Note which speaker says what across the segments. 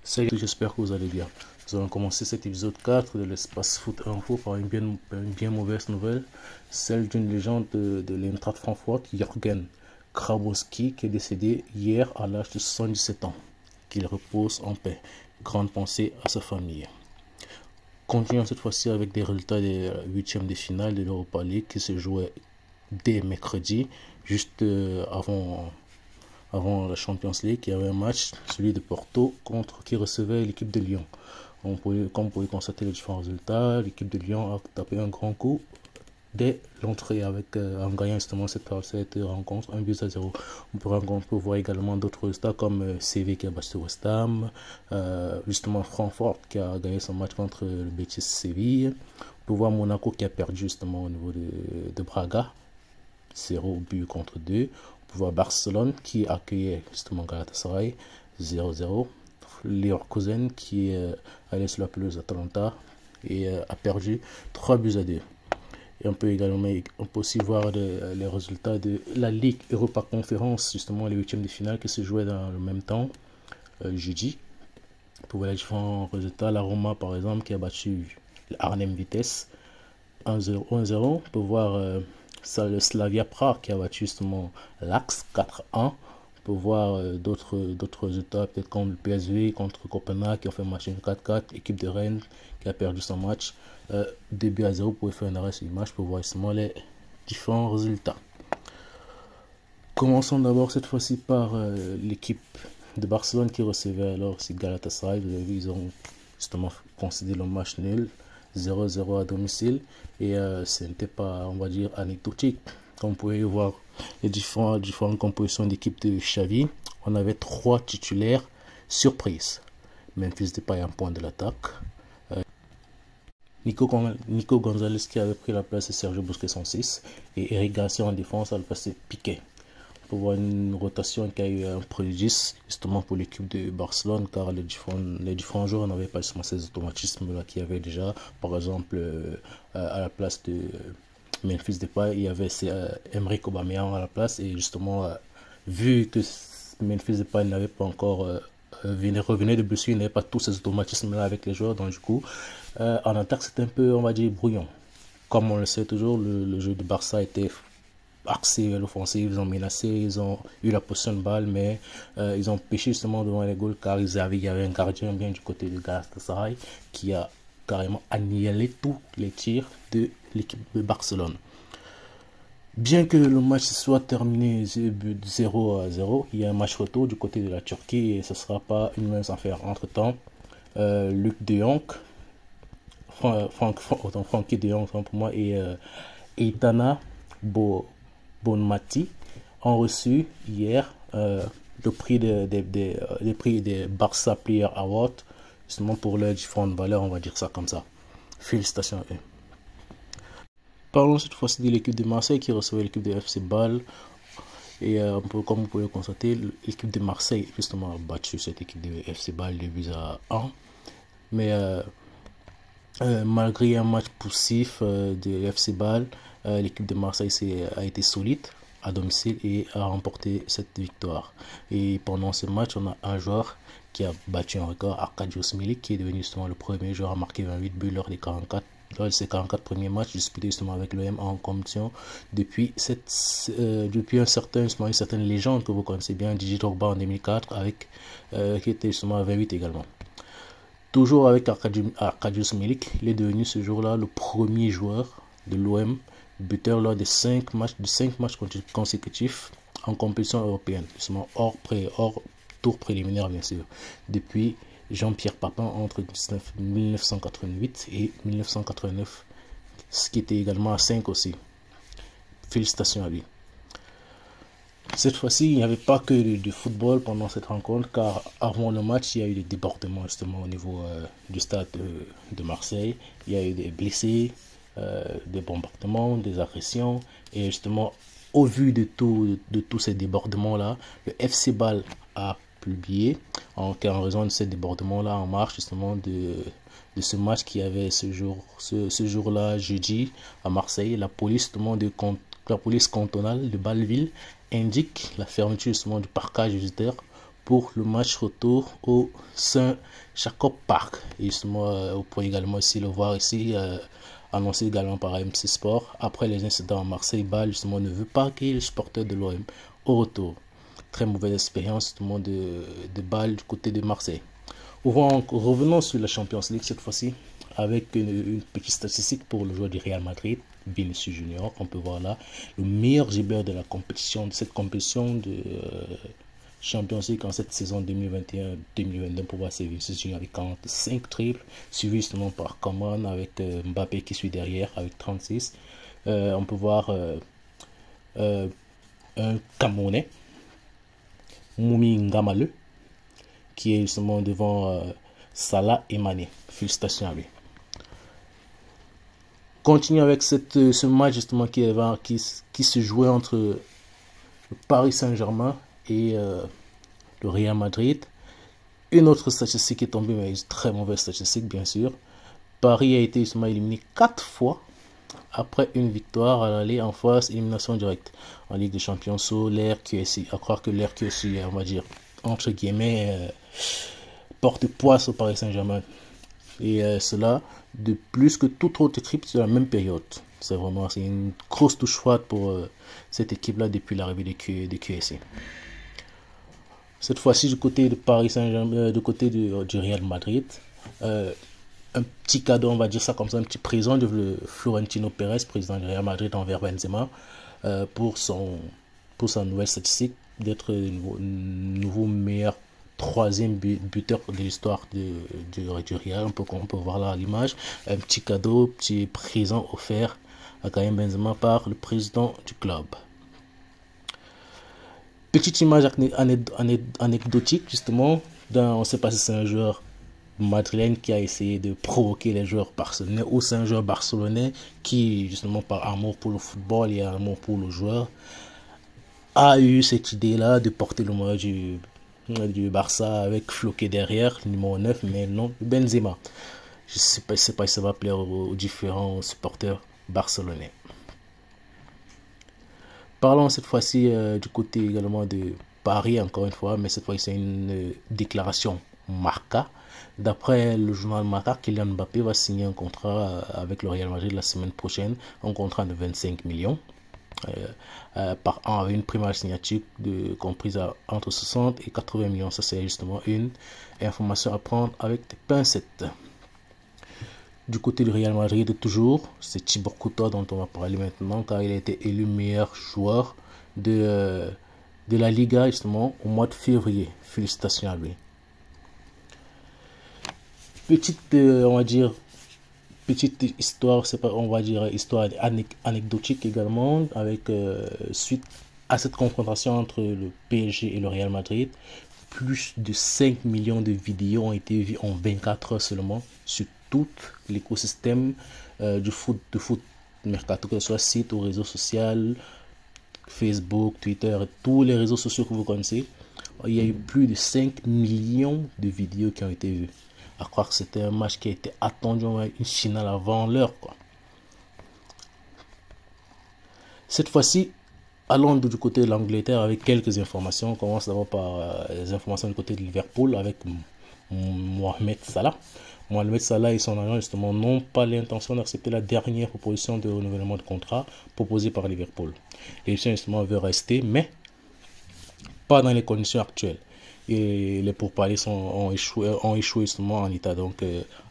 Speaker 1: Salut, j'espère que vous allez bien. Nous allons commencer cet épisode 4 de l'espace foot info par une bien mauvaise nouvelle, celle d'une légende de l'Eintracht Francfort, Jürgen Grabowski, qui est décédé hier à l'âge de 77 ans. Qu'il repose en paix. Grande pensée à sa famille. Continuons cette fois-ci avec des résultats des huitièmes de finale de l'Europa League qui se jouaient dès mercredi, juste avant la Champions League. Il y avait un match, celui de Porto, qui recevait l'équipe de Lyon. Comme vous pouvez constater les différents résultats, l'équipe de Lyon a tapé un grand coup dès l'entrée en gagnant justement cette rencontre 1-0. On peut voir également d'autres résultats comme CV qui a battu West Ham, justement Francfort qui a gagné son match contre le Betis Séville. On peut voir Monaco qui a perdu justement au niveau de Braga, 0 but contre 2. On peut voir Barcelone qui accueillait justement Galatasaray, 0-0. Leverkusen qui est allé sur la pelouse d'Atalanta et a perdu 3-2. Et on peut aussi voir les résultats de la Ligue Europa Conference, justement les huitièmes de finale qui se jouaient dans le même temps, jeudi. On peut voir les différents résultats. La Roma, par exemple, qui a battu l'Arnhem Vitesse 1-0. On peut voir le Slavia Prague qui a battu justement l'Axe 4-1. On peut voir d'autres résultats, peut-être comme le PSV contre Copenhague qui a fait un match 4-4, équipe de Rennes qui a perdu son match 2-0. Vous pouvez faire un arrêt sur l'image pour voir justement les différents résultats. Commençons d'abord cette fois-ci par l'équipe de Barcelone qui recevait alors si Galatasaray. Vous avez vu, ils ont justement concédé le match nul 0-0 à domicile et ce n'était pas, on va dire, anecdotique. Comme vous pouvez voir les différentes compositions d'équipe de Xavi, on avait 3 titulaires surprises. Memphis Depay en point de l'attaque, Nico Gonzalez qui avait pris la place de Sergio Busquets en 6 et Eric Garcia en défense à le place de Piqué. On peut voir une rotation qui a eu un préjudice justement pour l'équipe de Barcelone car les différents joueurs n'avaient pas justement ces automatismes là qu'il y avait déjà. Par exemple, à la place de Memphis Depay, il y avait Emerick Aubameyang à la place et justement vu que Memphis Depay n'avait pas encore revenait de blessure, il n'avait pas tous ces automatismes là avec les joueurs, donc du coup en attaque c'était un peu, on va dire, brouillon. Comme on le sait toujours, le jeu de Barça était axé vers l'offensive, ils ont menacé, ils ont eu la possession de balle, mais ils ont pêché justement devant les goals car il y avait un gardien bien du côté de Galatasaray qui a carrément annihilé tous les tirs de l'équipe de Barcelone. Bien que le match soit terminé 0-0, il y a un match retour du côté de la Turquie et ce ne sera pas une mince affaire. Entre temps, Luc de Jong, Frankie de Jong pour moi, et Eitana Bonmati ont reçu hier le prix des Barça Player Award, justement pour leurs différentes valeurs, on va dire ça comme ça. Félicitations à eux. Parlons cette fois-ci de l'équipe de Marseille qui recevait l'équipe de FC Bâle. Et comme vous pouvez le constater, l'équipe de Marseille justement a battu cette équipe de FC Bâle 2-1. Mais malgré un match poussif de FC Bâle, l'équipe de Marseille a été solide à domicile et a remporté cette victoire. Et pendant ce match, on a un joueur qui a battu un record, Arkadiusz Milik, qui est devenu justement le premier joueur à marquer 28 buts lors de ses 44 premiers matchs disputés justement avec l'OM en compétition depuis une certaine légende que vous connaissez bien, Didier Drogba en 2004 qui était justement à 28 également. Toujours avec Arkadiusz Milik, il est devenu ce jour-là le premier joueur de l'OM buteur lors de 5 matchs consécutifs en compétition européenne, justement hors tour préliminaire bien sûr, depuis Jean-Pierre Papin entre 1988 et 1989, ce qui était également à 5 aussi. Félicitations à lui. Cette fois-ci, il n'y avait pas que du football pendant cette rencontre, car avant le match, il y a eu des débordements justement au niveau du stade de Marseille. Il y a eu des blessés, des bombardements, des agressions, et justement, au vu de tous ces débordements-là, le FC Bâle a publié en raison de ces débordements-là en marche justement de ce match qui avait ce jour-là, jeudi, à Marseille. La police cantonale de Bâle-Ville indique la fermeture justement du parcage visiteur pour le match retour au Saint-Jacob Park. Et justement, vous pouvez également aussi le voir ici, annoncé également par MC Sport. Après les incidents à Marseille, Bâle justement ne veut pas accueillir les supporters de l'OM au retour. Très mauvaise expérience tout le monde de Bâle du côté de Marseille. Revenons sur la Champions League cette fois-ci avec une petite statistique pour le joueur du Real Madrid, Vinicius Junior. On peut voir là le meilleur gibeur de la compétition, de cette compétition de Champions League en cette saison 2021-2022. Pour voir c'est Vinicius Junior avec 45 triples, suivi justement par Coman avec Mbappé qui suit derrière avec 36. On peut voir un Camerounais, Moumi Ngamale, qui est justement devant Salah et Mané. Félicitations à lui. Continue avec ce match justement qui se jouait entre le Paris Saint-Germain et le Real Madrid. Une autre statistique est tombée, mais une très mauvaise statistique bien sûr. Paris a été justement éliminé 4 fois après une victoire à l'aller en phase élimination directe en Ligue des Champions sous l'ère QSI. À croire que l'ère QSI, on va dire entre guillemets, porte poids au Paris Saint-Germain. Et cela de plus que toute autre équipe sur la même période. C'est une grosse touche froide pour cette équipe-là depuis l'arrivée des QSI. Cette fois-ci du côté de Paris Saint-Germain, du côté du Real Madrid, un petit cadeau, on va dire ça comme ça, un petit présent de Florentino Pérez, président du Real Madrid, envers Benzema, pour sa nouvelle statistique d'être le nouveau meilleur troisième buteur de l'histoire du Real. On peut voir là à l'image un petit cadeau, petit présent offert à Karim Benzema par le président du club. Petite image anecdotique justement, on ne sait pas si c'est un joueur madrilène qui a essayé de provoquer les joueurs barcelonais ou c'est un joueur barcelonais qui justement par amour pour le football et amour pour le joueur a eu cette idée là de porter le maillot du Barça avec floqué derrière numéro 9, mais non Benzema. Je sais pas si ça va plaire aux différents supporters barcelonais. Parlons cette fois-ci du côté également de Paris, encore une fois, mais cette fois c'est une déclaration Marca. D'après le journal Marca, Kylian Mbappé va signer un contrat avec le Real Madrid la semaine prochaine, un contrat de 25 millions par an avec une prime à la signature comprise entre 60 et 80 millions. Ça c'est justement une information à prendre avec des pincettes. Du côté du Real Madrid, toujours, c'est Thibaut Courtois dont on va parler maintenant, car il a été élu meilleur joueur de la Liga justement au mois de février. Félicitations à lui. Petite, on va dire, petite histoire, c'est pas, on va dire histoire anecdotique également, avec suite à cette confrontation entre le PSG et le Real Madrid. Plus de 5 millions de vidéos ont été vues en 24 heures seulement sur tout l'écosystème du foot mercato, que ce soit site ou réseau social, Facebook, Twitter, tous les réseaux sociaux que vous connaissez. Il y a eu plus de 5 millions de vidéos qui ont été vues. À croire que c'était un match qui a été attendu, une finale avant l'heure, quoi. Cette fois-ci, allons du côté de l'Angleterre avec quelques informations. On commence d'abord par les informations du côté de Liverpool avec Mohamed Salah. Mohamed Salah et son agent justement n'ont pas l'intention d'accepter la dernière proposition de renouvellement de contrat proposée par Liverpool. Les gens justement veulent rester, mais pas dans les conditions actuelles. Et les pourparlers ont échoué justement en état. Donc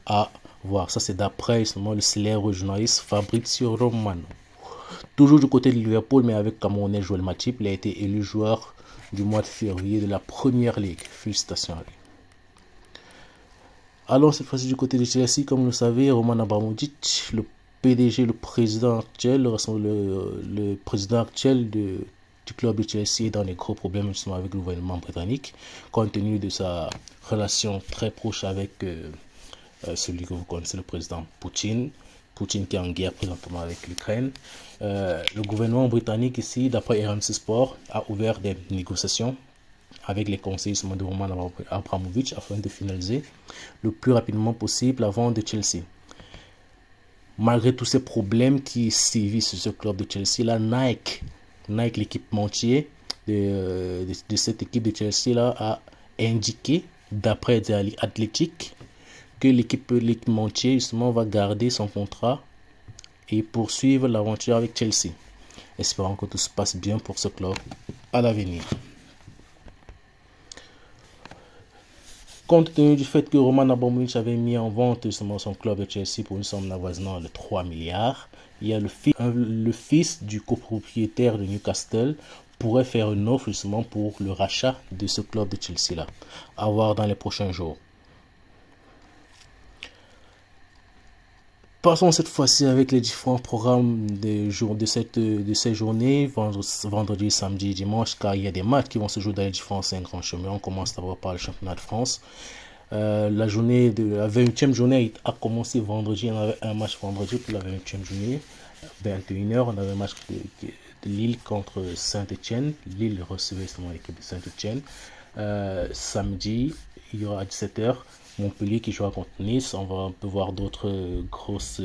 Speaker 1: à voir. Ça c'est d'après justement le célèbre journaliste Fabrizio Romano. Toujours du côté de Liverpool, mais avec Camerounais Joël Matip, il a été élu joueur du mois de février de la Première Ligue. Félicitations à lui. Alors cette fois-ci du côté de Chelsea, comme vous le savez, Roman Abramovich, le PDG, le président actuel, le président actuel du club de Chelsea est dans les gros problèmes justement avec le gouvernement britannique, compte tenu de sa relation très proche avec celui que vous connaissez, le président Poutine qui est en guerre présentement avec l'Ukraine. Le gouvernement britannique ici, d'après RMC Sport, a ouvert des négociations avec les conseillers de Roman Abramovich afin de finaliser le plus rapidement possible la vente de Chelsea. Malgré tous ces problèmes qui sévissent sur ce club de Chelsea, là, Nike l'équipementier de cette équipe de Chelsea là, a indiqué, d'après The Athletic, que l'équipementier justement va garder son contrat et poursuivre l'aventure avec Chelsea. Espérons que tout se passe bien pour ce club à l'avenir. Compte tenu du fait que Roman Abramovich avait mis en vente justement son club de Chelsea pour une somme avoisinant de 3 milliards, il y a le fils du copropriétaire de Newcastle pourrait faire une offre justement pour le rachat de ce club de Chelsea là, à voir dans les prochains jours. Passons cette fois-ci avec les différents programmes de ces journées, vendredi, samedi, dimanche, car il y a des matchs qui vont se jouer dans les différents 5 grands chemins. On commence d'abord par le championnat de France. La 28e journée a commencé vendredi. On avait un match vendredi pour la 28e journée. 21h, on avait un match de Lille contre Saint-Etienne. Lille recevait justement l'équipe de Saint-Etienne. Samedi, il y aura à 17h. Montpellier qui jouera contre Nice. On peut voir d'autres grosses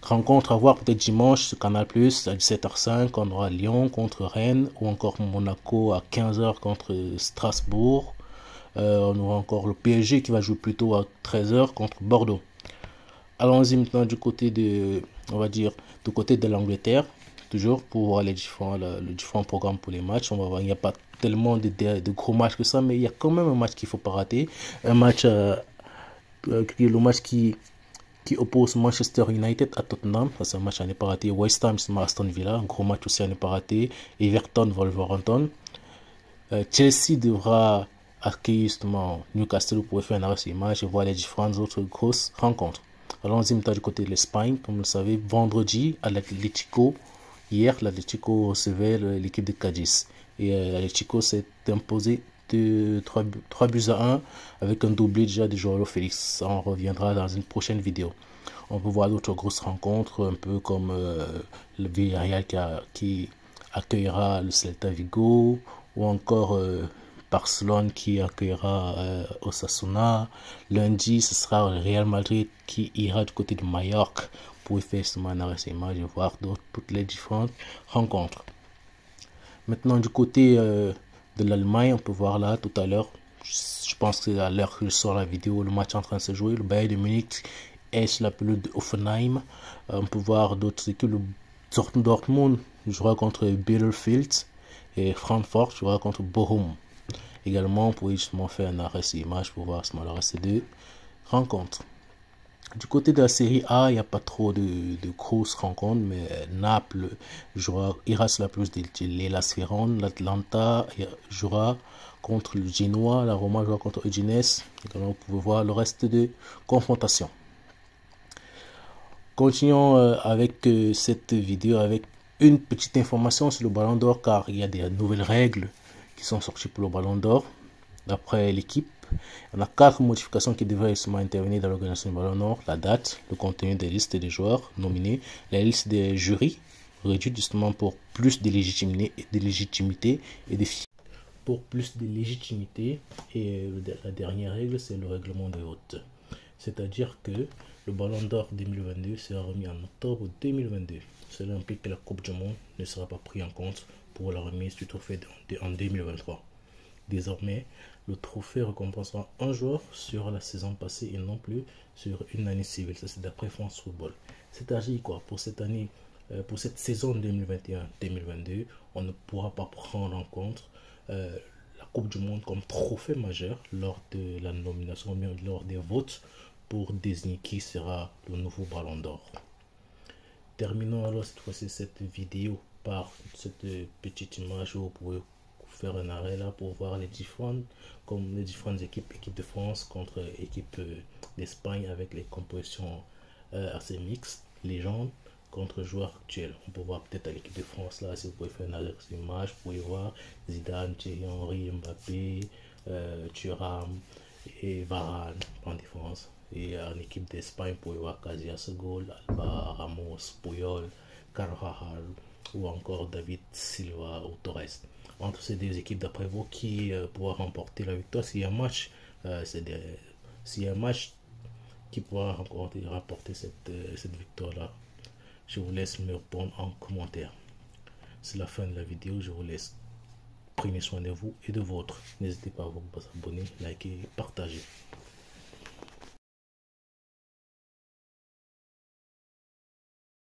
Speaker 1: rencontres à voir peut-être dimanche sur Canal+, à 17h05. On aura Lyon contre Rennes ou encore Monaco à 15h contre Strasbourg. On aura encore le PSG qui va jouer plutôt à 13h contre Bordeaux. Allons-y maintenant du côté de l'Angleterre, toujours pour voir les différents programmes pour les matchs. On va voir, il n'y a pas tellement de gros matchs que ça, mais il y a quand même un match qu'il ne faut pas rater. Un match, le match qui oppose Manchester United à Tottenham. C'est un match à ne pas rater. West Ham, Aston Villa, un gros match aussi à ne pas rater. Everton, Wolverhampton. Chelsea devra accueillir justement Newcastle pour faire un arrêt sur image et voir les différentes autres grosses rencontres. Allons-y maintenant du côté de l'Espagne. Comme vous le savez, vendredi à l'Atlético. Hier, l'Atlético recevait l'équipe de Cadiz. Et l'Atlético s'est imposé de 3 buts à 1 avec un doublé déjà de Joao Félix. Ça, on reviendra dans une prochaine vidéo. On peut voir d'autres grosses rencontres, un peu comme le Villarreal qui accueillera le Celta Vigo, ou encore Barcelone qui accueillera Osasuna. Lundi, ce sera le Real Madrid qui ira du côté de Mallorca pour faire un arrêt image et voir toutes les différentes rencontres. Maintenant, du côté de l'Allemagne, on peut voir là tout à l'heure, je pense que à l'heure que je sors la vidéo, le match est en train de se jouer. Le Bayern de Munich est sur la pelouse de Hoffenheim. On peut voir d'autres équipes. Le Dortmund jouera contre Bielefeld et Francfort jouera contre Bochum. Également, on pourrait justement faire un arrêt sur image pour voir ce moment ces deux rencontres. Du côté de la série A, il n'y a pas trop de grosses rencontres, mais Naples ira sur la pelouse de l'Hellas Vérone, l'Atlanta jouera contre le Genoa, la Roma jouera contre Udinese. Donc vous pouvez voir le reste de confrontation. Continuons avec cette vidéo avec une petite information sur le Ballon d'Or, car il y a des nouvelles règles qui sont sorties pour le Ballon d'Or. D'après l'équipe, il y en a 4 modifications qui devraient justement intervenir dans l'organisation du Ballon d'Or: la date, le contenu des listes des joueurs nominés, la liste des jurys réduite justement pour plus de légitimité et la dernière règle, c'est le règlement de vote. C'est-à-dire que le Ballon d'Or 2022 sera remis en octobre 2022. Cela implique que la Coupe du Monde ne sera pas prise en compte pour la remise du trophée en 2023. Désormais, le trophée récompensera un joueur sur la saison passée et non plus sur une année civile. Ça, c'est d'après France Football. C'est-à-dire quoi? Pour cette année, pour cette saison 2021-2022, on ne pourra pas prendre en compte la Coupe du Monde comme trophée majeur lors de la nomination, lors des votes pour désigner qui sera le nouveau Ballon d'Or. Terminons alors cette fois-ci cette vidéo par cette petite image où vous pouvez faire un arrêt là pour voir les différentes équipes de France contre équipe d'Espagne avec les compositions assez mixtes, légendes contre joueurs actuels. On peut voir peut-être à l'équipe de France là, si vous pouvez faire une arrêt sur l'image, vous pouvez voir Zidane, Thierry Henry, Mbappé, Thuram et Varane en défense. Et en équipe d'Espagne, vous pouvez voir Casillas, Gol, Alba, Ramos, Puyol, Carvajal ou encore David Silva ou Torres. Entre ces deux équipes, d'après vous, qui pourra remporter la victoire? S'il y a un match qui pourra rapporter cette victoire-là, je vous laisse me répondre en commentaire. C'est la fin de la vidéo, je vous laisse Prenez soin de vous et de vôtres. N'hésitez pas à vous abonner, liker, partager.